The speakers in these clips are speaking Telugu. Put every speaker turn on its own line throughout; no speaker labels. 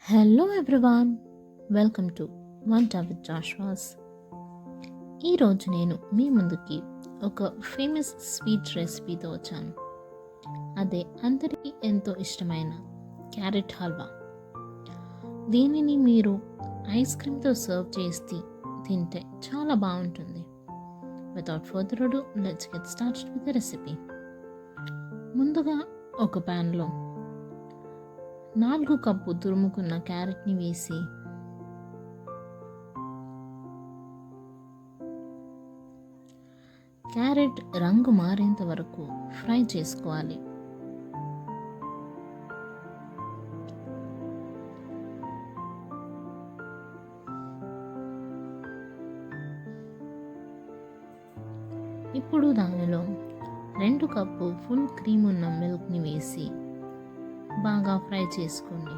హలో ఎవ్రీవాన్, వెల్కమ్ టు వంట విత్ జాష్వాస్. ఈరోజు నేను మీ ముందుకి ఒక ఫేమస్ స్వీట్ రెసిపీతో వచ్చాను. అదే అందరికీ ఎంతో ఇష్టమైన క్యారెట్ హల్వా. దీనిని మీరు ఐస్ క్రీమ్తో సర్వ్ చేసి తింటే చాలా బాగుంటుంది. వితౌట్ ఫర్దర్ అడు let's get started with the recipe. ముందుగా ఒక ప్యాన్లో 4 కప్పు తురుముకున్న క్యారెట్ని వేసి క్యారెట్ రంగు మారేంత వరకు ఫ్రై చేసుకోవాలి. ఇప్పుడు దానిలో 2 కప్పు ఫుల్ క్రీమ్ ఉన్న మిల్క్ని వేసి బాగా ఫ్రై చేసుకోండి.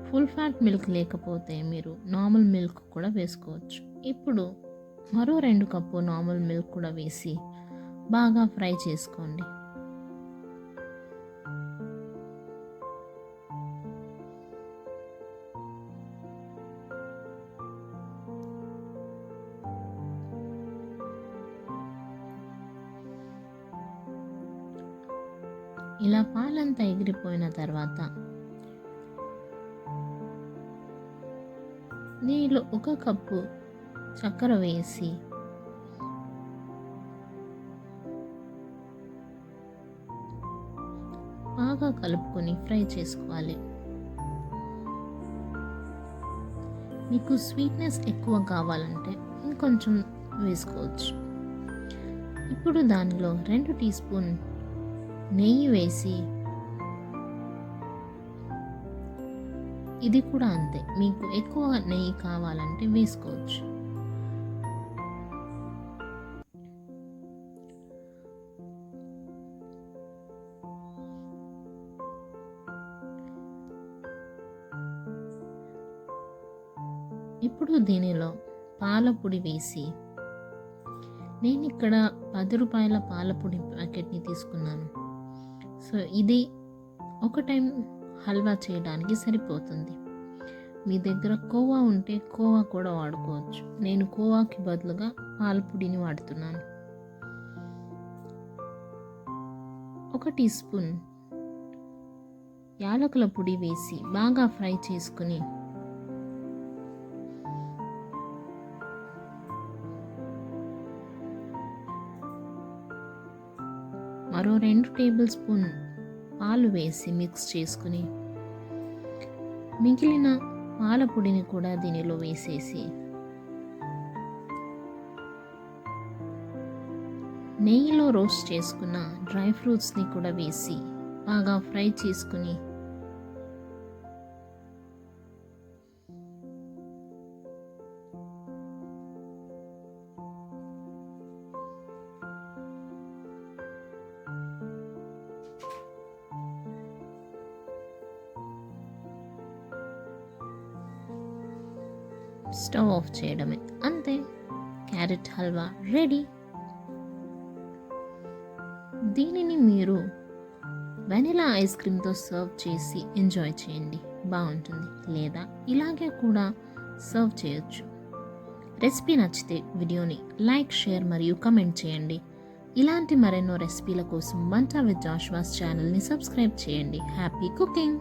ఫుల్ ఫ్యాట్ మిల్క్ లేకపోతే మీరు నార్మల్ మిల్క్ కూడా వేసుకోవచ్చు. ఇప్పుడు మరో 2 కప్పు నార్మల్ మిల్క్ కూడా వేసి బాగా ఫ్రై చేసుకోండి. ఇలా పాలంతా ఎగిరిపోయిన తర్వాత దీనిలో 1 కప్పు చక్కెర వేసి బాగా కలుపుకొని ఫ్రై చేసుకోవాలి. మీకు స్వీట్నెస్ ఎక్కువ కావాలంటే ఇంకొంచెం వేసుకోవచ్చు. ఇప్పుడు దానిలో 2 టీ స్పూన్ నెయ్యి వేసి ఇది కూడా అంతే, మీకు ఎక్కువ నెయ్యి కావాలంటే వేసుకోవచ్చు. ఇప్పుడు దీనిలో పాలపొడి వేసి, నేను ఇక్కడ 10 రూపాయల పాలపొడి ప్యాకెట్ని తీసుకున్నాను. సో ఇది ఒక టైం హల్వా చేయడానికి సరిపోతుంది. మీ దగ్గర కోవా ఉంటే కోవా కూడా వాడుకోవచ్చు. నేను కోవాకి బదులుగా పాలపొడిని వాడుతున్నాను. 1 టీ స్పూన్ యాలకుల పొడి వేసి బాగా ఫ్రై చేసుకుని మరో 2 టేబుల్ స్పూన్ పాలు వేసి మిక్స్ చేసుకుని మిగిలిన పాల పొడిని కూడా దీనిలో వేసేసి నెయ్యిలో రోస్ట్ చేసుకున్న డ్రై ఫ్రూట్స్ని కూడా వేసి బాగా ఫ్రై చేసుకుని స్టవ్ ఆఫ్ చేయడమే. అంతే, క్యారెట్ హల్వా రెడీ. దీనిని మీరు వెనిలా ఐస్ క్రీమ్తో సర్వ్ చేసి ఎంజాయ్ చేయండి, బాగుంటుంది. లేదా ఇలాగే కూడా సర్వ్ చేయొచ్చు. రెసిపీ నచ్చితే వీడియోని లైక్, షేర్ మరియు కమెంట్ చేయండి. ఇలాంటి మరెన్నో రెసిపీల కోసం వంట విత్ జాష్వాస్ ఛానల్ని సబ్స్క్రైబ్ చేయండి. Happy cooking.